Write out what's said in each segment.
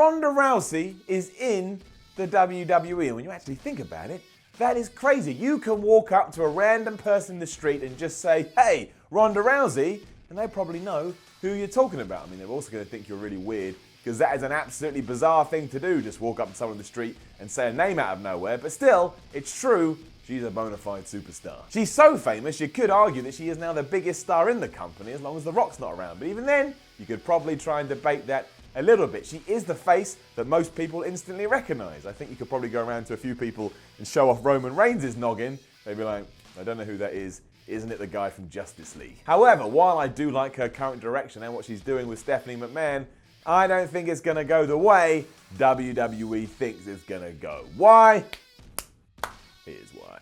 Ronda Rousey is in the WWE. And when you actually think about it, that is crazy. You can walk up to a random person in the street and just say, hey, Ronda Rousey, and they probably know who you're talking about. I mean, they're also going to think you're really weird, because that is an absolutely bizarre thing to do, just walk up to someone in the street and say a name out of nowhere. But still, it's true, she's a bona fide superstar. She's so famous, you could argue that she is now the biggest star in the company, as long as The Rock's not around. But even then, you could probably try and debate that a little bit. She is the face that most people instantly recognize. I think you could probably go around to a few people and show off Roman Reigns' noggin. They'd be like, I don't know who that is. Isn't it the guy from Justice League? However, while I do like her current direction and what she's doing with Stephanie McMahon, I don't think it's going to go the way WWE thinks it's going to go. Why? Here's why.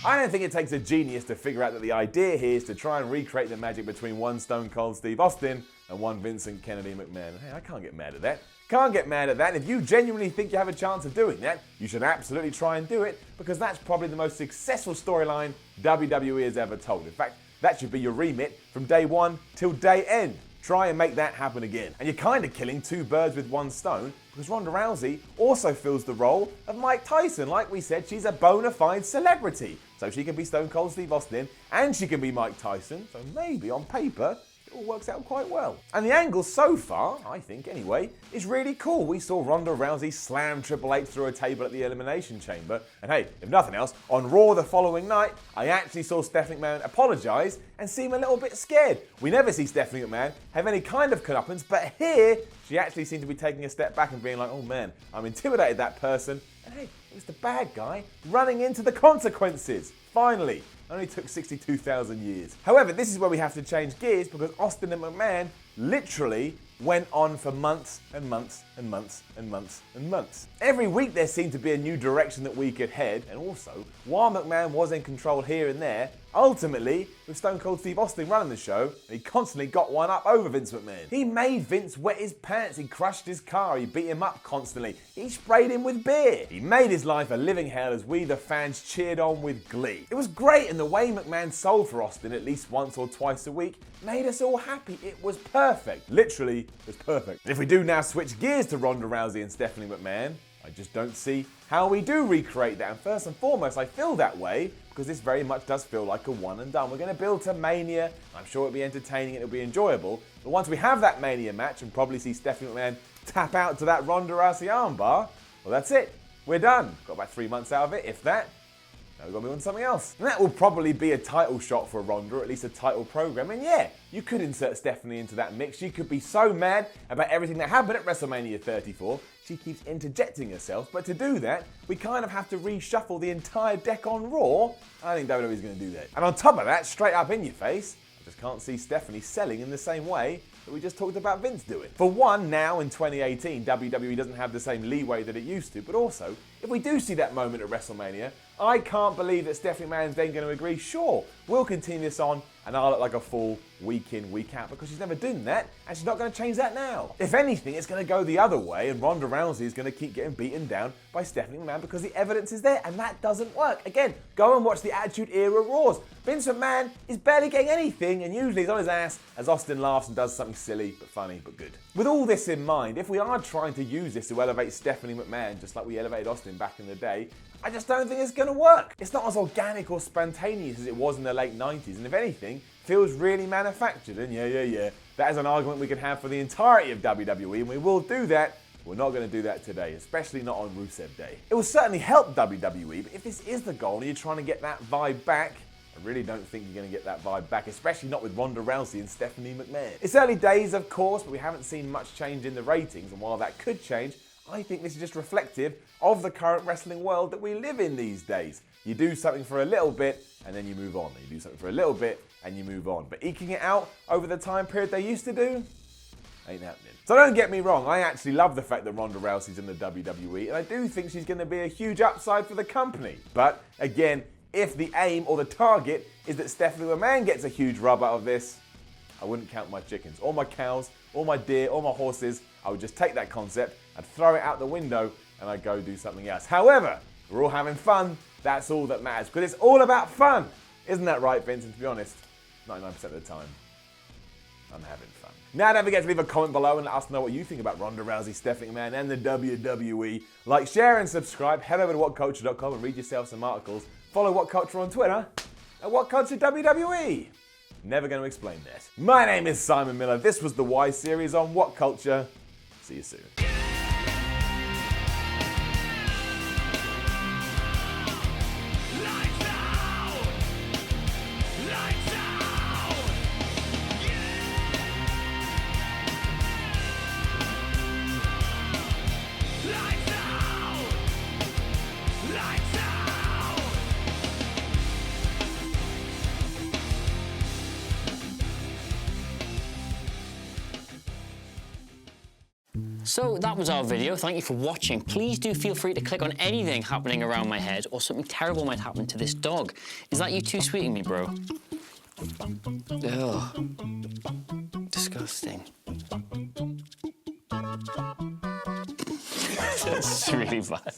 I don't think it takes a genius to figure out that the idea here is to try and recreate the magic between one Stone Cold Steve Austin and one Vincent Kennedy McMahon. Hey, I can't get mad at that. Can't get mad at that. If you genuinely think you have a chance of doing that, you should absolutely try and do it, because that's probably the most successful storyline WWE has ever told. In fact, that should be your remit from day one till day end. Try and make that happen again. And you're kind of killing two birds with one stone, because Ronda Rousey also fills the role of Mike Tyson. Like we said, she's a bona fide celebrity. So she can be Stone Cold Steve Austin and she can be Mike Tyson. So maybe on paper, it all works out quite well. And the angle so far, I think anyway, is really cool. We saw Ronda Rousey slam Triple H through a table at the Elimination Chamber. And hey, if nothing else, on Raw the following night, I actually saw Stephanie McMahon apologise and seem a little bit scared. We never see Stephanie McMahon have any kind of comeuppance, but here, she actually seemed to be taking a step back and being like, oh man, I'm intimidated that person. And hey, it was the bad guy running into the consequences. Finally. Only took 62,000 years. However, this is where we have to change gears, because Austin and McMahon literally went on for months and months and months and months and months. Every week there seemed to be a new direction that we could head, and also, while McMahon was in control here and there, ultimately, with Stone Cold Steve Austin running the show, he constantly got one up over Vince McMahon. He made Vince wet his pants, he crushed his car, he beat him up constantly, he sprayed him with beer. He made his life a living hell as we, the fans, cheered on with glee. It was great, and the way McMahon sold for Austin at least once or twice a week made us all happy. It was perfect. Literally, it was perfect. If we do now switch gears to Ronda Rousey and Stephanie McMahon, I just don't see how we do recreate that. And first and foremost, I feel that way because this very much does feel like a one and done. We're going to build to Mania. I'm sure it'll be entertaining and it'll be enjoyable. But once we have that Mania match and probably see Stephanie McMahon tap out to that Ronda Rousey armbar, well, that's it. We're done. Got about 3 months out of it, if that. Now we've got to move on to something else. And that will probably be a title shot for Ronda, or at least a title program. And yeah, you could insert Stephanie into that mix. She could be so mad about everything that happened at WrestleMania 34. She keeps interjecting herself. But to do that, we kind of have to reshuffle the entire deck on Raw. I think WWE's going to do that. And on top of that, straight up in your face, I just can't see Stephanie selling in the same way that we just talked about Vince doing. For one, now in 2018, WWE doesn't have the same leeway that it used to, but also, if we do see that moment at WrestleMania, I can't believe that Stephanie McMahon's then going to agree, sure, we'll continue this on, and I'll look like a fool week in, week out, because she's never done that, and she's not going to change that now. If anything, it's going to go the other way, and Ronda Rousey is going to keep getting beaten down by Stephanie McMahon because the evidence is there, and that doesn't work. Again, go and watch the Attitude Era Raws. Vince McMahon is barely getting anything, and usually he's on his ass as Austin laughs and does something silly, but funny, but good. With all this in mind, if we are trying to use this to elevate Stephanie McMahon, just like we elevated Austin back in the day, I just don't think it's going to work. It's not as organic or spontaneous as it was in the late 90s, and if anything, feels really manufactured. And yeah, that is an argument we can have for the entirety of WWE, and we will do that. We're not going to do that today, especially not on Rusev Day. It will certainly help WWE, but if this is the goal and you're trying to get that vibe back, I really don't think you're going to get that vibe back, especially not with Ronda Rousey and Stephanie McMahon. It's early days, of course, but we haven't seen much change in the ratings, and while that could change, I think this is just reflective of the current wrestling world that we live in these days. You do something for a little bit, and then you move on. You do something for a little bit, and you move on. But eking it out over the time period they used to do, ain't happening. So don't get me wrong, I actually love the fact that Ronda Rousey's in the WWE, and I do think she's going to be a huge upside for the company. But again, if the aim or the target is that Stephanie McMahon gets a huge rub out of this, I wouldn't count my chickens, or my cows, or my deer, or my horses. I would just take that concept, I'd throw it out the window, and I'd go do something else. However, we're all having fun. That's all that matters, because it's all about fun. Isn't that right, Vince? And to be honest, 99% of the time, I'm having fun. Now don't forget to leave a comment below and let us know what you think about Ronda Rousey, Stephanie McMahon and the WWE. Like, share and subscribe. Head over to whatculture.com and read yourself some articles. Follow What Culture on Twitter at What Culture WWE. Never going to explain that. My name is Simon Miller. This was the Y series on What Culture. See you soon. So that was our video. Thank you for watching. Please do feel free to click on anything happening around my head, or something terrible might happen to this dog. Is that you too sweeting me, bro? Ugh. Disgusting. That's really bad.